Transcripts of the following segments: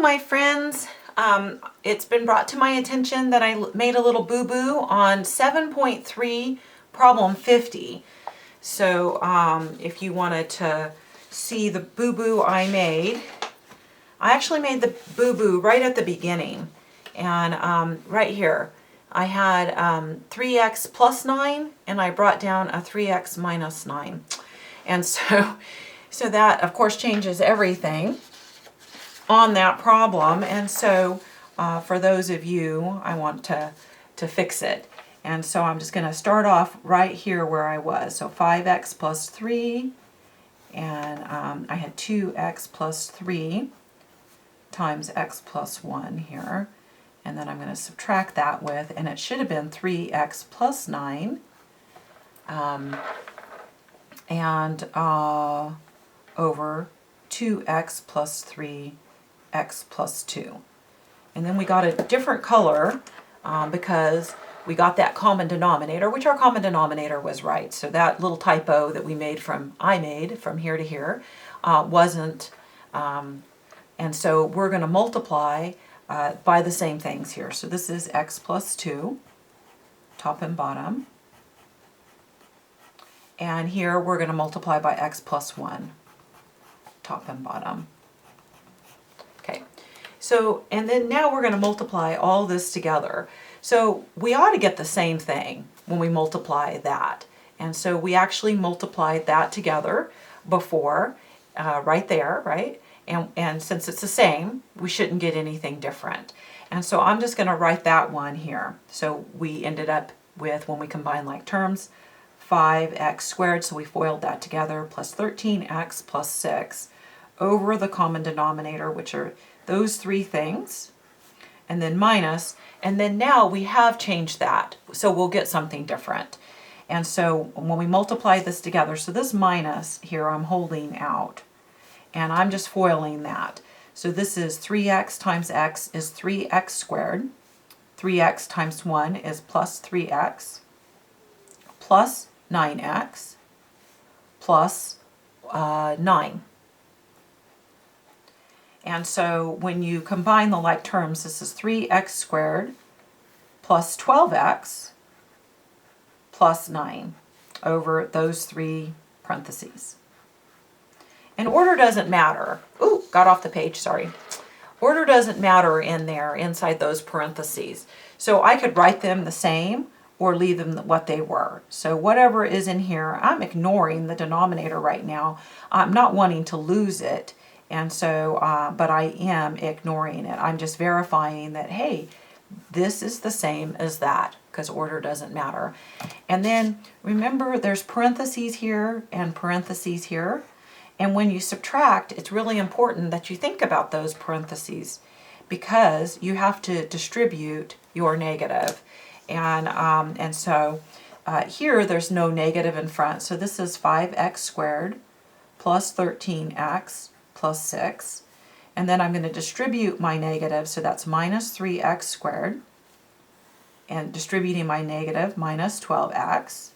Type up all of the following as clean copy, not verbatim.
Hello, my friends. It's been brought to my attention that I made a little boo-boo on 7.3 problem 50. So if you wanted to see the boo-boo I made, I actually made the boo-boo right at the beginning. And right here, I had 3x plus 9, and I brought down a 3x minus 9. And so that, of course, changes everything on that problem. And so for those of you, I want to fix it. And so I'm just going to start off right here where I was. So 5x plus 3, and I had 2x plus 3 times x plus 1 here. And then I'm going to subtract that with, and it should have been 3x plus 9. And over 2x plus 3 x plus 2. And then we got a different color because we got that common denominator, which our common denominator was right. So that little typo that I made from here to here wasn't, and so we're going to multiply by the same things here. So this is x plus 2, top and bottom. And here we're going to multiply by x plus 1, top and bottom. Okay, so, and then now we're going to multiply all this together. So we ought to get the same thing when we multiply that. And so we actually multiplied that together before, right there, right? And since it's the same, we shouldn't get anything different. And so I'm just going to write that one here. So we ended up with, when we combine like terms, 5x squared, so we FOILed that together, plus 13x plus 6 over the common denominator, which are those three things, and then minus, and then now we have changed that, so we'll get something different. And so when we multiply this together, so this minus here I'm holding out, and I'm just FOILing that. So this is 3x times x is 3x squared, 3x times 1 is plus 3x, plus 9x, plus 9. And so when you combine the like terms, this is 3x squared plus 12x plus 9 over those three parentheses. And order doesn't matter. Ooh, got off the page, sorry. Order doesn't matter in there, inside those parentheses. So I could write them the same or leave them what they were. So whatever is in here, I'm ignoring the denominator right now. I'm not wanting to lose it. And so, but I am ignoring it. I'm just verifying that, hey, this is the same as that, because order doesn't matter. And then remember, there's parentheses here and parentheses here. And when you subtract, it's really important that you think about those parentheses, because you have to distribute your negative. And so here there's no negative in front. So this is 5x squared plus 13x plus 6, and then I'm going to distribute my negative, so that's minus 3x squared, and distributing my negative minus 12x,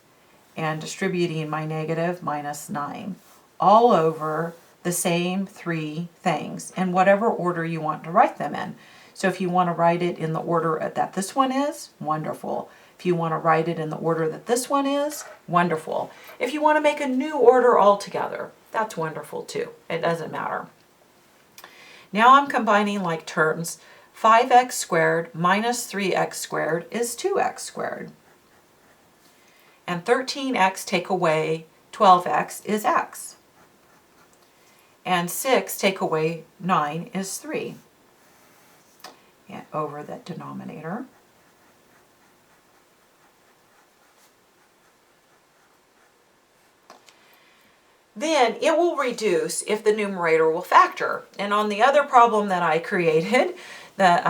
and distributing my negative minus 9, all over the same three things, in whatever order you want to write them in. So if you want to write it in the order that this one is, wonderful. If you want to write it in the order that this one is, wonderful. If you want to make a new order altogether, that's wonderful too. It doesn't matter. Now I'm combining like terms. 5x squared minus 3x squared is 2x squared. And 13x take away 12x is x. And 6 take away 9 is 3. And over that denominator. Then it will reduce if the numerator will factor. And on the other problem that I created, that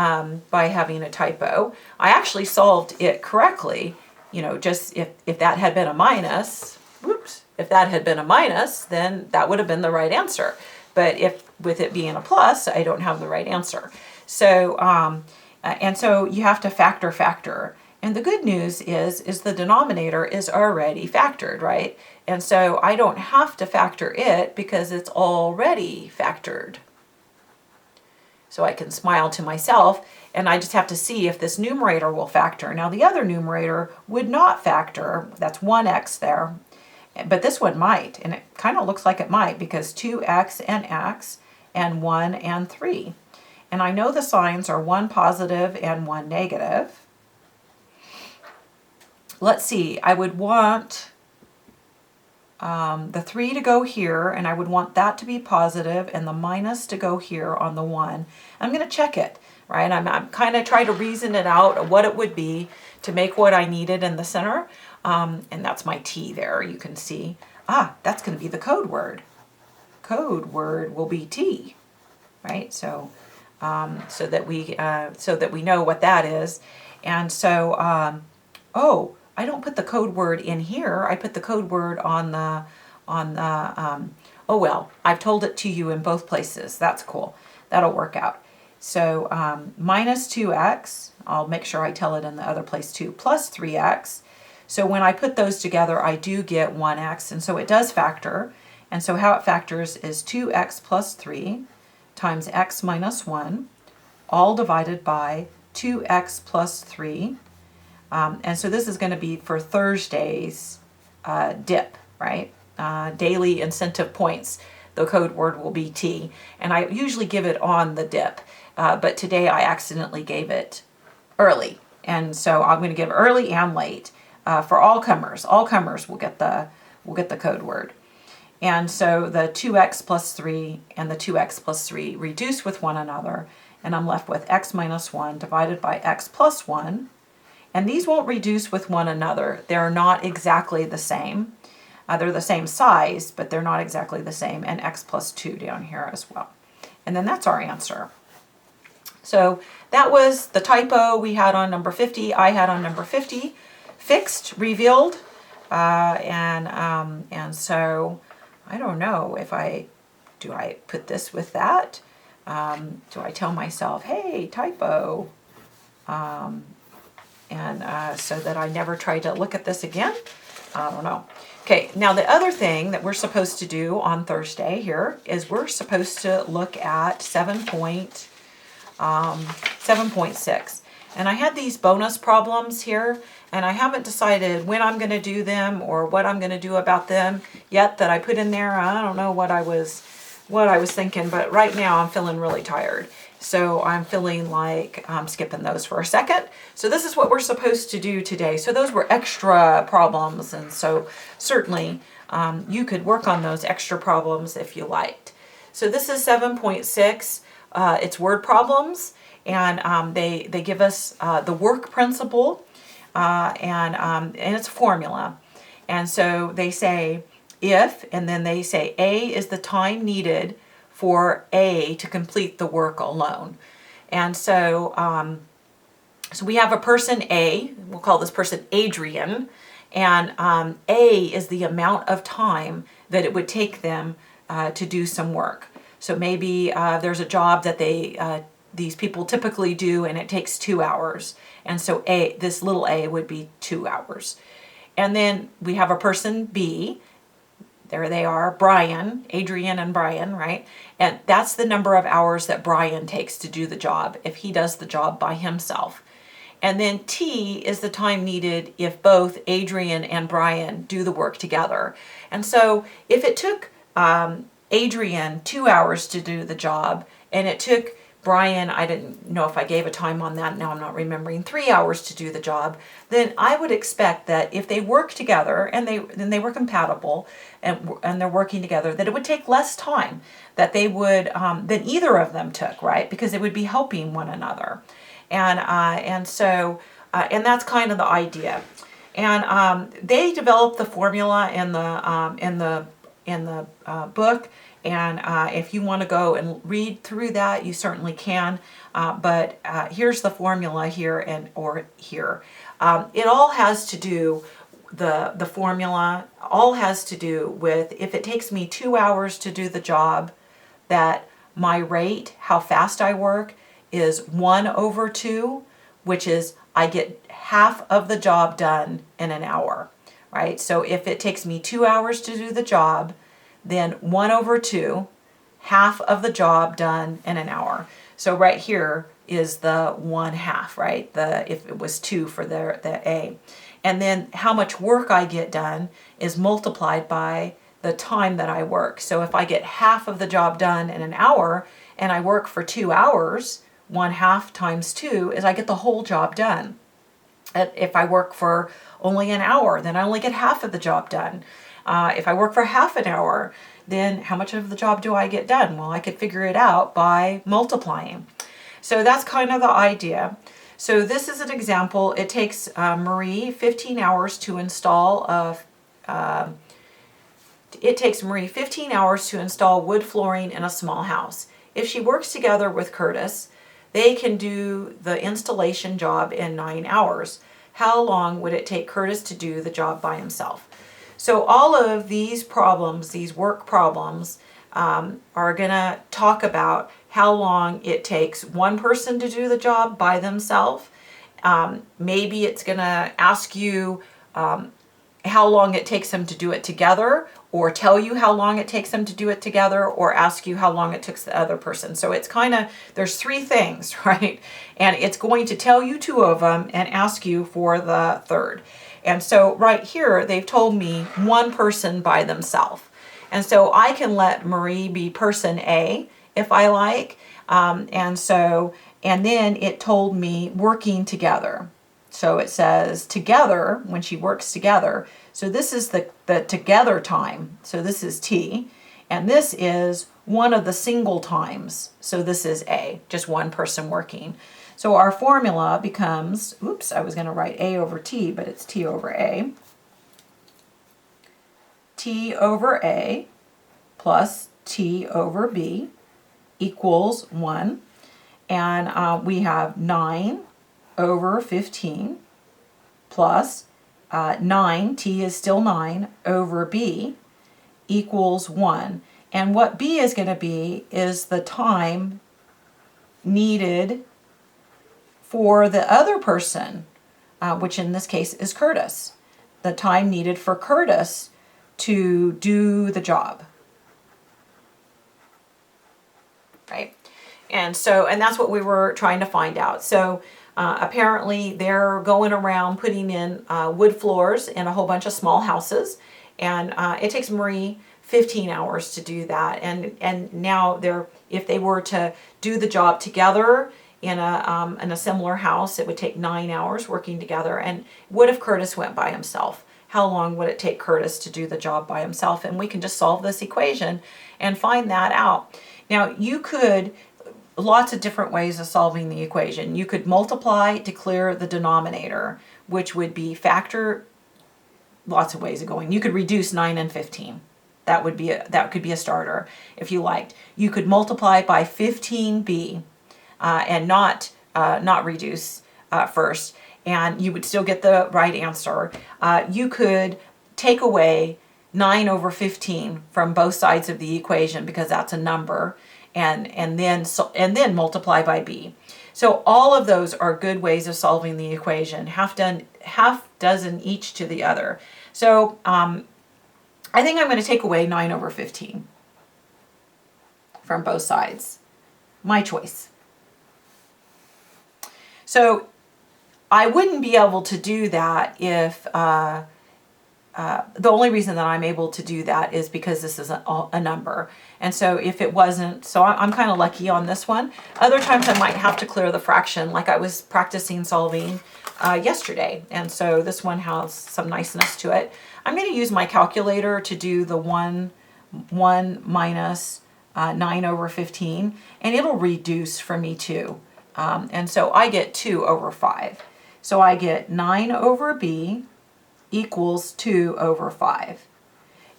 by having a typo, I actually solved it correctly. You know, just if that had been a minus, whoops, if that had been a minus, then that would have been the right answer. But if with it being a plus, I don't have the right answer. So, and so you have to factor. And the good news is the denominator is already factored, right? And so I don't have to factor it because it's already factored. so I can smile to myself, and I just have to see if this numerator will factor. Now the other numerator would not factor, that's 1x there, but this one might, and it kind of looks like it might because 2x and x and 1 and 3. And I know the signs are 1 positive and 1 negative. Let's see, I would want the 3 to go here, and I would want that to be positive and the minus to go here on the 1. I'm going to check it, right? I'm kind of trying to reason it out of what it would be to make what I needed in the center. And that's my T there, you can see. That's going to be the code word. Code word will be T, right? So so that we know what that is. And so, oh, I don't put the code word in here. I put the code word on the, oh well, I've told it to you in both places. That's cool. That'll work out. So minus 2x, I'll make sure I tell it in the other place too, plus 3x. So when I put those together, I do get 1x, and so it does factor. And so how it factors is 2x plus 3 times x minus 1, all divided by 2x plus 3. And so this is going to be for Thursday's dip, right? Daily incentive points. The code word will be T. And I usually give it on the dip, but today I accidentally gave it early. And so I'm going to give early and late for all comers. All comers will get the code word. And so the 2x plus 3 and the 2x plus 3 reduce with one another, and I'm left with x minus 1 divided by x plus 1. And these won't reduce with one another. They're not exactly the same. They're the same size, but they're not exactly the same, and x plus 2 down here as well. And then that's our answer. So that was the typo we had on number 50. I had on number 50. Fixed, revealed, and so I don't know if do I put this with that? Do I tell myself, hey, typo, so that I never try to look at this again? I don't know. Okay, now the other thing that we're supposed to do on Thursday here is we're supposed to look at 7.6. And I had these bonus problems here, and I haven't decided when I'm going to do them or what I'm going to do about them yet that I put in there. I don't know what I was thinking, but right now I'm feeling really tired. So I'm feeling like I'm skipping those for a second. So this is what we're supposed to do today. So those were extra problems, and so certainly you could work on those extra problems if you liked. So this is 7.6. It's word problems, and they give us the work principle, and it's a formula. And so they say if, and then they say A is the time needed for A to complete the work alone. And so so we have a person A, we'll call this person Adrian, and A is the amount of time that it would take them to do some work. So maybe there's a job that these people typically do, and it takes 2 hours. And so this little a would be 2 hours. And then we have a person B. There they are, Brian, Adrian and Brian, right? And that's the number of hours that Brian takes to do the job if he does the job by himself. And then T is the time needed if both Adrian and Brian do the work together. And so if it took Adrian 2 hours to do the job, and it took Brian, I didn't know if I gave a time on that, now I'm not remembering, 3 hours to do the job, then I would expect that if they work together and they were compatible and they're working together, that it would take less time that they would than either of them took, right? Because they would be helping one another, and so that's kind of the idea. And they developed the formula in the book. And if you want to go and read through that, you certainly can. But here's the formula here or here. It all has to do, the formula all has to do with if it takes me 2 hours to do the job, that my rate, how fast I work, is 1/2, which is I get half of the job done in an hour, right? So if it takes me 2 hours to do the job, then 1/2, half of the job done in an hour. So right here is the 1/2, right? If it was 2 for the A. And then how much work I get done is multiplied by the time that I work. So if I get half of the job done in an hour and I work for 2 hours, 1/2 times 2 is I get the whole job done. If I work for only an hour, then I only get half of the job done. If I work for half an hour, then how much of the job do I get done? Well, I could figure it out by multiplying. So that's kind of the idea. So this is an example. It takes Marie 15 hours to install wood flooring in a small house. If she works together with Curtis, they can do the installation job in 9 hours. How long would it take Curtis to do the job by himself? So all of these problems, these work problems, are going to talk about how long it takes one person to do the job by themselves. Maybe it's going to ask you how long it takes them to do it together, or tell you how long it takes them to do it together, or ask you how long it took the other person. So it's kind of, there's 3 things, right? And it's going to tell you 2 of them and ask you for the third. And so right here, they've told me one person by themselves. And so I can let Marie be person A if I like. And then it told me working together. So it says together, when she works together. So this is the together time. So this is T. And this is one of the single times. So this is A, just one person working. So our formula becomes, oops, I was going to write A over T, but it's T over A. T over A plus T over B equals 1. And we have 9 over 15 plus 9, T is still 9, over B equals 1. And what B is going to be is the time needed for the other person, which in this case is Curtis. The time needed for Curtis to do the job. Right? And that's what we were trying to find out. So apparently they're going around putting in wood floors in a whole bunch of small houses, and it takes Marie 15 hours to do that. And now if they were to do the job together in a similar house, it would take 9 hours working together. And what if Curtis went by himself? How long would it take Curtis to do the job by himself? And we can just solve this equation and find that out. Now you could, lots of different ways of solving the equation. You could multiply to clear the denominator, which would be factor, lots of ways of going. You could reduce 9 and 15. That could be a starter if you liked. You could multiply by 15b and not reduce first, and you would still get the right answer. You could take away 9 over 15 from both sides of the equation because that's a number, and then multiply by b. So all of those are good ways of solving the equation, half dozen each to the other. So I think I'm going to take away 9 over 15 from both sides. My choice. So I wouldn't be able to do that if the only reason that I'm able to do that is because this is a number. And so if it wasn't, so I'm kind of lucky on this one. Other times I might have to clear the fraction, like I was practicing solving yesterday. And so this one has some niceness to it. I'm going to use my calculator to do the 1 minus 9 over 15, and it'll reduce for me too. And so I get 2 over 5. So I get 9 over b equals 2 over 5.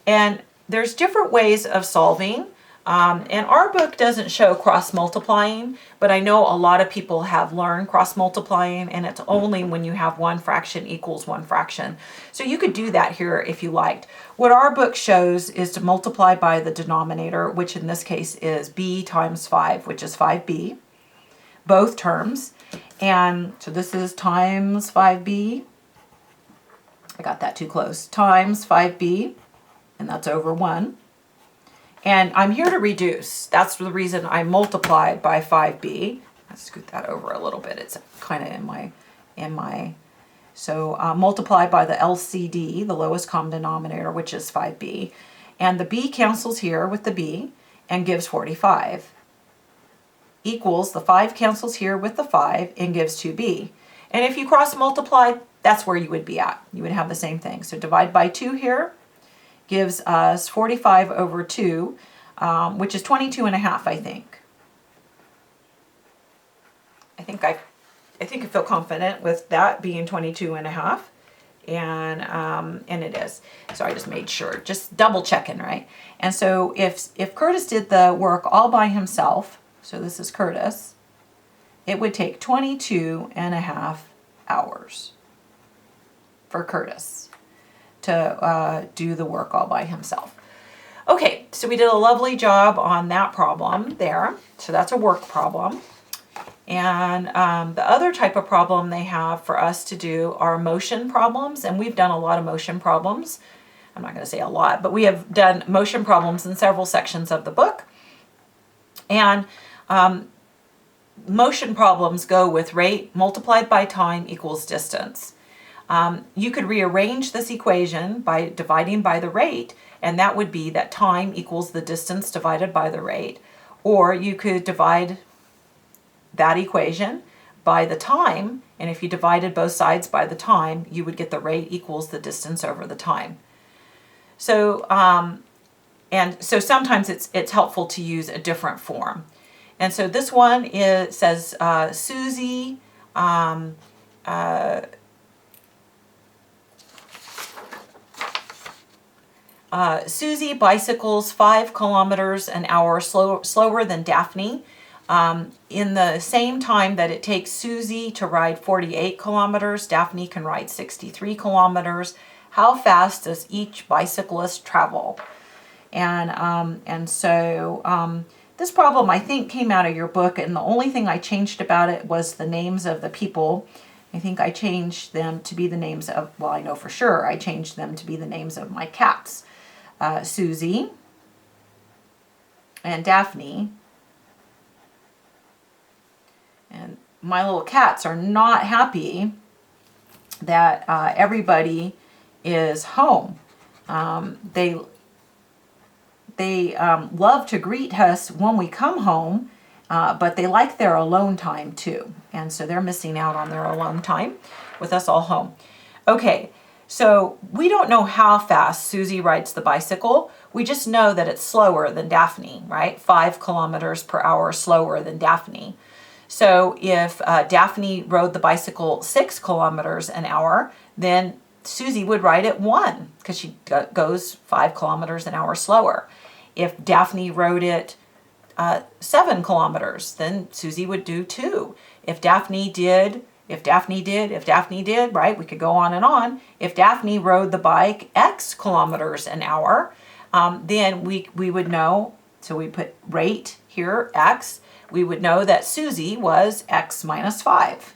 And there's different ways of solving. And our book doesn't show cross multiplying, but I know a lot of people have learned cross multiplying, and it's only when you have one fraction equals one fraction. So you could do that here if you liked. What our book shows is to multiply by the denominator, which in this case is b times 5, which is 5b, both terms. And so this is times 5b. I got that too close. Times 5b, and that's over 1. And I'm here to reduce. That's the reason I multiplied by 5b. Let's scoot that over a little bit. It's kind of in my, so multiply by the LCD, the lowest common denominator, which is 5b. And the b cancels here with the b and gives 45. Equals the 5 cancels here with the 5 and gives 2b. And if you cross multiply, that's where you would be at. You would have the same thing. So divide by 2 here gives us 45 over 2, which is 22 and a half, I think. I think I feel confident with that being 22 and a half. And it is. So I just made sure, just double checking, right? And so if Curtis did the work all by himself, so this is Curtis, it would take 22 and a half hours for Curtis to do the work all by himself. Okay, so we did a lovely job on that problem there. So that's a work problem. And the other type of problem they have for us to do are motion problems. And we've done a lot of motion problems. I'm not going to say a lot, but we have done motion problems in several sections of the book. And motion problems go with rate multiplied by time equals distance. You could rearrange this equation by dividing by the rate, and that would be that time equals the distance divided by the rate. Or you could divide that equation by the time, and if you divided both sides by the time, you would get the rate equals the distance over the time. So, and so sometimes it's helpful to use a different form. And so this one says Susie Susie bicycles 5 kilometers an hour slower than Daphne. In the same time that it takes Susie to ride 48 kilometers, Daphne can ride 63 kilometers. How fast does each bicyclist travel? And so this problem, I think, came out of your book, and the only thing I changed about it was the names of the people. I think I changed them to be the names of, well, I know for sure I changed them to be the names of my cats. Susie and Daphne. And my little cats are not happy that everybody is home. They love to greet us when we come home, but they like their alone time too. And so they're missing out on their alone time with us all home. Okay, so we don't know how fast Susie rides the bicycle. We just know that it's slower than Daphne, right? 5 kilometers per hour slower than Daphne. So if Daphne rode the bicycle 6 kilometers an hour, then Susie would ride it 1 because she goes 5 kilometers an hour slower. If Daphne rode it 7 kilometers, then Susie would do 2. If Daphne did, right? We could go on and on. If Daphne rode the bike X kilometers an hour, then we would know, so we put rate here, X, we would know that Susie was X minus 5.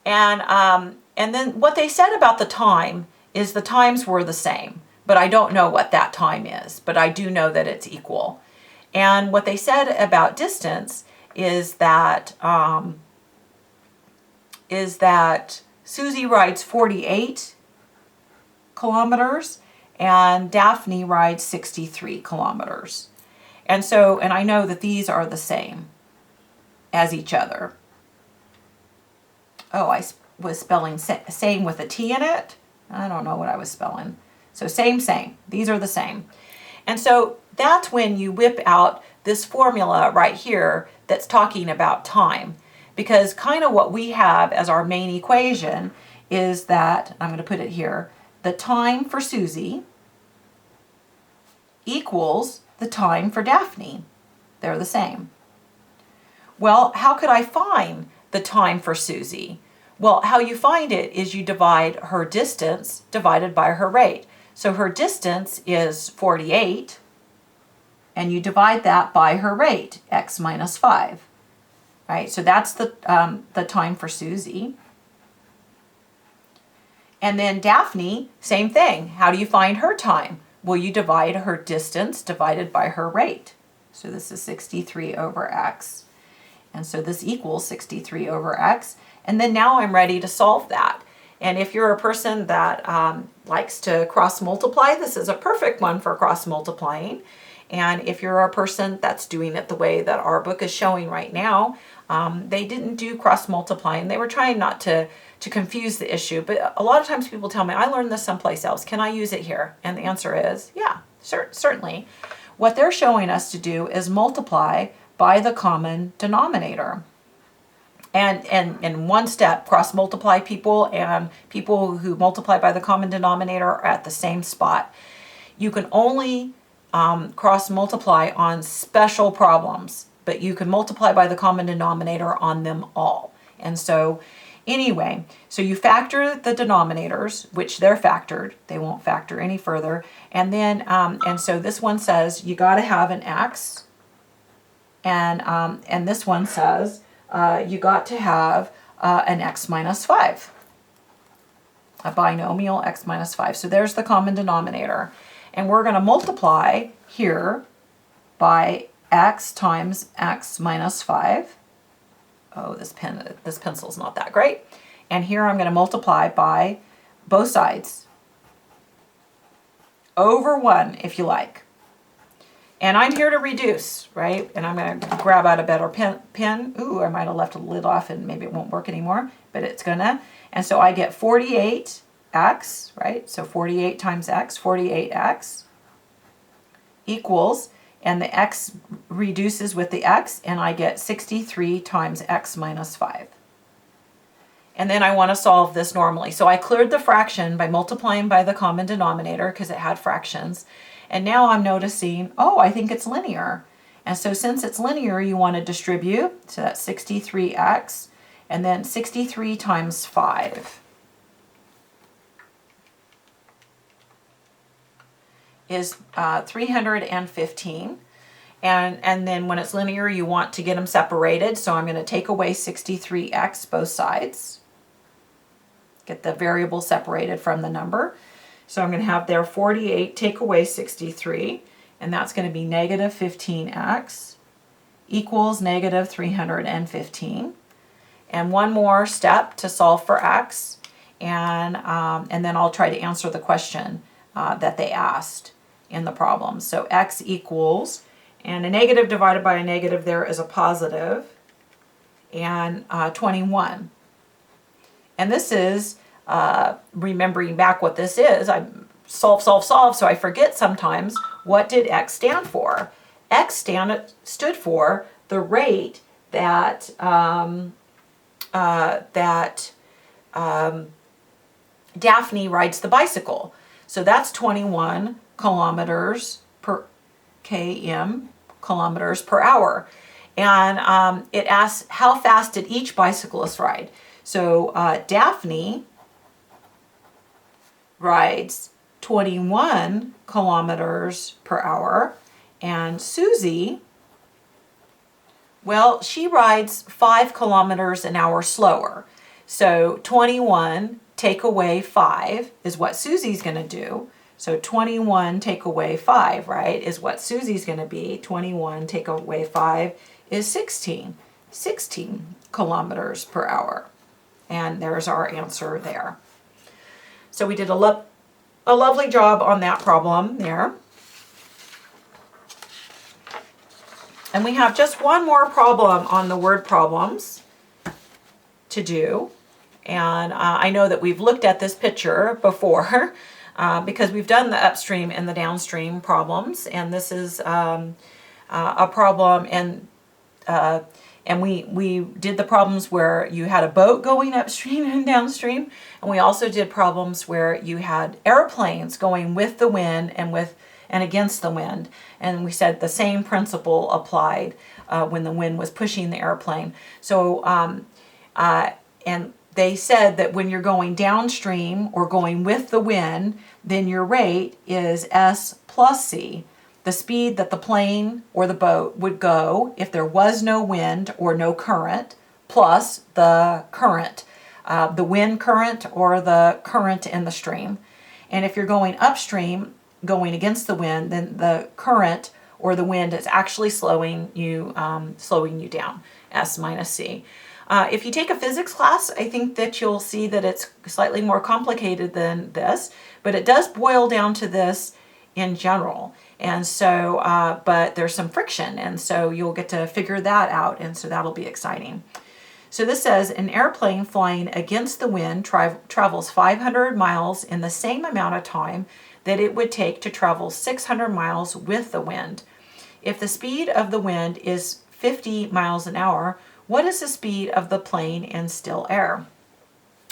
And then what they said about the time is the times were the same, but I don't know what that time is, but I do know that it's equal. And what they said about distance is that Susie rides 48 kilometers and Daphne rides 63 kilometers. And so, and I know that these are the same as each other. Oh, I was spelling same with a T in it. I don't know what I was spelling. So same. These are the same. And so that's when you whip out this formula right here that's talking about time. Because kind of what we have as our main equation is that, I'm going to put it here, the time for Susie equals the time for Daphne. They're the same. Well, how could I find the time for Susie? Well, how you find it is you divide her distance divided by her rate. So her distance is 48, and you divide that by her rate, X minus 5. Right? So that's the time for Susie. And then Daphne, same thing. How do you find her time? Well, you divide her distance divided by her rate. So this is 63 over x. And so this equals 63 over x. And then now I'm ready to solve that. And if you're a person that likes to cross multiply, this is a perfect one for cross multiplying. And if you're a person that's doing it the way that our book is showing right now, they didn't do cross multiplying. They were trying not to confuse the issue. But a lot of times people tell me, I learned this someplace else. Can I use it here? And the answer is, yeah, certainly. What they're showing us to do is multiply by the common denominator. And in one step, cross multiply people and people who multiply by the common denominator are at the same spot. You can only cross multiply on special problems, but you can multiply by the common denominator on them all. And so anyway, so you factor the denominators, which they're factored. They won't factor any further. And then, and so this one says you got to have an x. And this one says you got to have an x minus 5. A binomial x minus 5. So there's the common denominator. And we're going to multiply here by x times x minus 5. Oh, this pencil's not that great. And here I'm going to multiply by both sides. Over 1, if you like. And I'm here to reduce, right? And I'm going to grab out a better pen. Ooh, I might have left a lid off and maybe it won't work anymore, but it's going to. And so I get 48x, right? So 48 times x, 48x equals, and the x reduces with the x, and I get 63 times x minus 5. And then I want to solve this normally. So I cleared the fraction by multiplying by the common denominator because it had fractions. And now I'm noticing, oh, I think it's linear. And so since it's linear, you want to distribute. So that's 63x, and then 63 times 5 is 315. And then when it's linear, you want to get them separated. So I'm going to take away 63x both sides. Get the variable separated from the number. So I'm going to have there 48 take away 63, and that's going to be negative 15x equals negative 315. And one more step to solve for x, and then I'll try to answer the question that they asked in the problem. So x equals, and a negative divided by a negative there is a positive, and 21. And this is remembering back what this is. I solve, so I forget sometimes what did x stand for. X stood for the rate that Daphne rides the bicycle. So that's 21 kilometers per kilometers per hour. And it asks how fast did each bicyclist ride. So Daphne rides 21 kilometers per hour, and Susie, well, she rides 5 kilometers an hour slower. So 21 take away 5 is what Susie's going to do. So 21 take away 5, right, is what Susie's going to be. 21 take away 5 is 16 kilometers per hour. And there's our answer there. So we did a lovely job on that problem there. And we have just one more problem on the word problems to do. And I know that we've looked at this picture before because we've done the upstream and the downstream problems. And this is a problem, and we did the problems where you had a boat going upstream and downstream, and we also did problems where you had airplanes going with the wind and against the wind. And we said the same principle applied when the wind was pushing the airplane. So and they said that when you're going downstream or going with the wind, then your rate is s plus c. The speed that the plane or the boat would go if there was no wind or no current, plus the current the wind current or the current in the stream. And if you're going upstream, going against the wind, then the current or the wind is actually slowing you down, S minus C. If you take a physics class, I think that you'll see that it's slightly more complicated than this, but it does boil down to this in general. And so, but there's some friction, and so you'll get to figure that out, and so that'll be exciting. So this says an airplane flying against the wind travels 500 miles in the same amount of time that it would take to travel 600 miles with the wind. If the speed of the wind is 50 miles an hour, what is the speed of the plane in still air?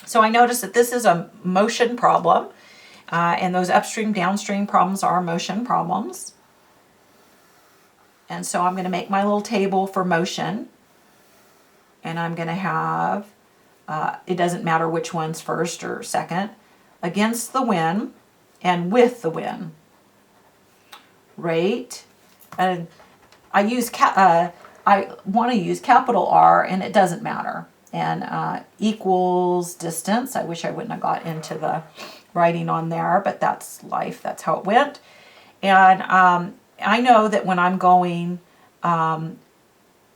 So I noticed that this is a motion problem, and those upstream, downstream problems are motion problems. And so I'm going to make my little table for motion, and I'm going to have, it doesn't matter which one's first or second, against the wind and with the wind. Rate, and I want to use capital R, and it doesn't matter. And equals distance. I wish I wouldn't have got into the writing on there, but that's life. That's how it went. And I know that when I'm going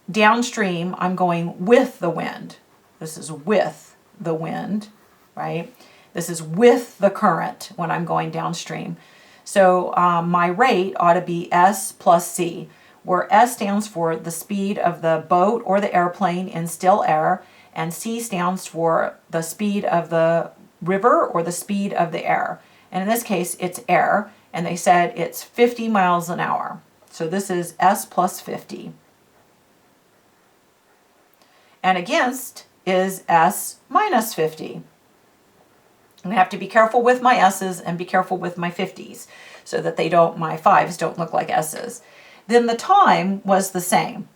downstream, I'm going with the wind. This is with the wind, right? This is with the current when I'm going downstream. So my rate ought to be S plus C, where S stands for the speed of the boat or the airplane in still air, and C stands for the speed of the river or the speed of the air. And in this case, it's air, and they said it's 50 miles an hour. So this is S plus 50. And against is S minus 50. I have to be careful with my S's and be careful with my 50s so that my 5s don't look like S's. Then the time was the same,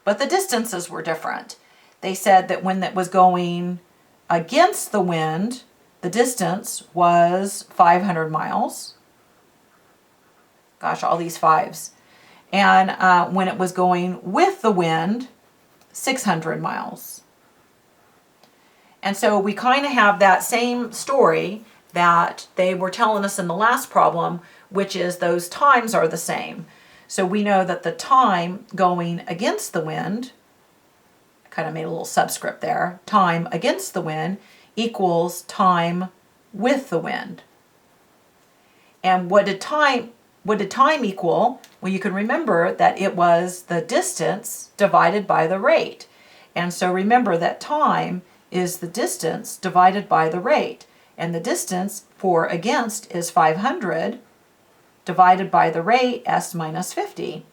but the distances were different. They said that when it was going against the wind, the distance was 500 miles. Gosh, all these 5s. And when it was going with the wind, 600 miles. And so we kind of have that same story that they were telling us in the last problem, which is those times are the same. So we know that the time going against the wind, I kind of made a little subscript there, time against the wind equals time with the wind. And what did time equal? Well, you can remember that it was the distance divided by the rate. And so remember that time is the distance divided by the rate. And the distance for against is 500 divided by the rate, S minus 50.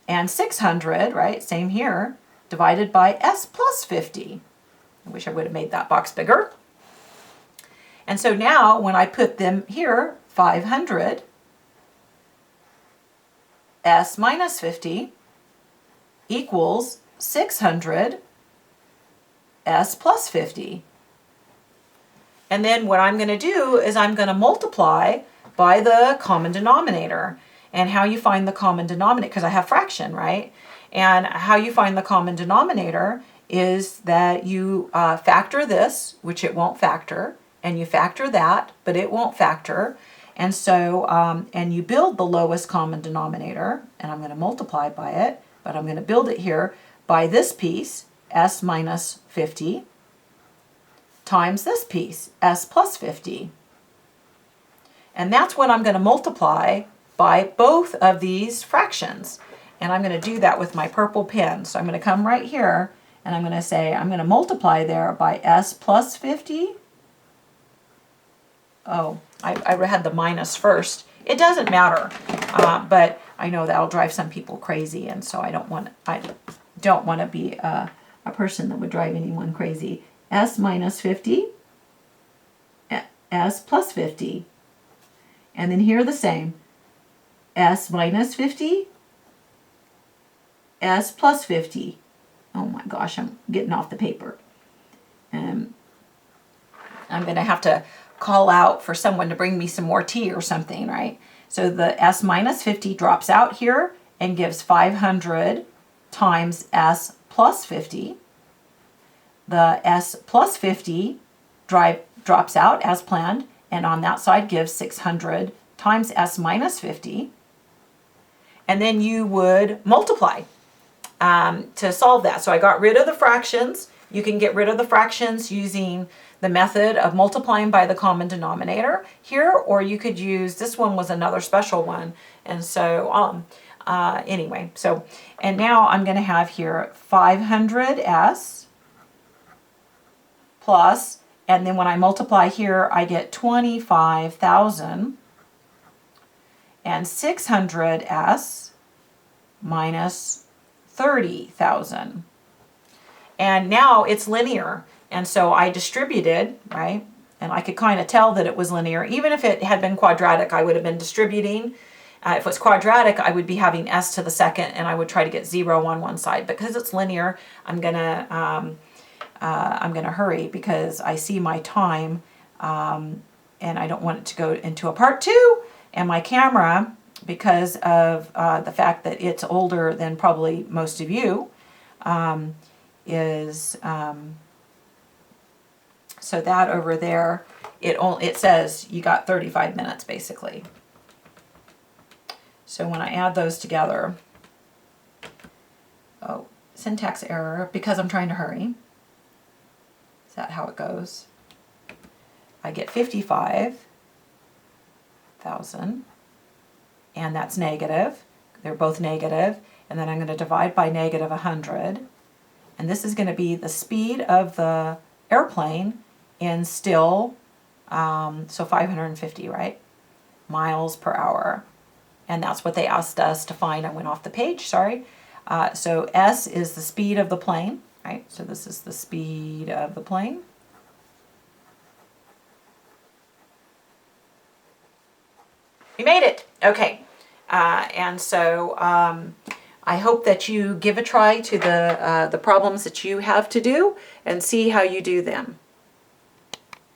And 600, right, same here, divided by S plus 50. I wish I would have made that box bigger. And so now when I put them here, 500, S minus 50 equals 600, S plus 50. And then what I'm going to do is I'm going to multiply by the common denominator. And how you find the common denominator, because I have fraction, right? And how you find the common denominator is that you factor this, which it won't factor, and you factor that, but it won't factor. And so, and you build the lowest common denominator, and I'm going to multiply by it, but I'm going to build it here by this piece, S minus 50, times this piece, S plus 50. And that's what I'm going to multiply by both of these fractions. And I'm going to do that with my purple pen. So I'm going to come right here, and I'm going to say, I'm going to multiply there by S plus 50. Oh, I had the minus first. It doesn't matter, but I know that'll drive some people crazy, and so I don't want to be a person that would drive anyone crazy. S minus 50, S plus 50. And then here the same. S minus 50, S plus 50. Oh my gosh, I'm getting off the paper. I'm going to have to call out for someone to bring me some more tea or something, right? So the S minus 50 drops out here and gives 500 times S plus 50. The s plus 50 drops out as planned, and on that side gives 600 times s minus 50. And then you would multiply to solve that. So I got rid of the fractions. You can get rid of the fractions using the method of multiplying by the common denominator here, or you could use, this one was another special one. And so anyway, so, and now I'm going to have here 500s plus, and then when I multiply here, I get 25,000, and 600s minus 30,000. And now it's linear. And so I distributed, right? And I could kind of tell that it was linear. Even if it had been quadratic, I would have been distributing. If it was quadratic, I would be having s to the second, and I would try to get 0 on one side. Because it's linear, I'm gonna hurry because I see my time, and I don't want it to go into a part 2. And my camera, because of the fact that it's older than probably most of you, is so that over there, it says you got 35 minutes basically. So when I add those together, oh, syntax error because I'm trying to hurry. Is that how it goes? I get 55,000, and that's negative. They're both negative, and then I'm going to divide by negative 100, and this is going to be the speed of the airplane in still, so 550, right? Miles per hour. And that's what they asked us to find. I went off the page, sorry. So S is the speed of the plane, right? So this is the speed of the plane. We made it. Okay. And so I hope that you give a try to the problems that you have to do and see how you do them.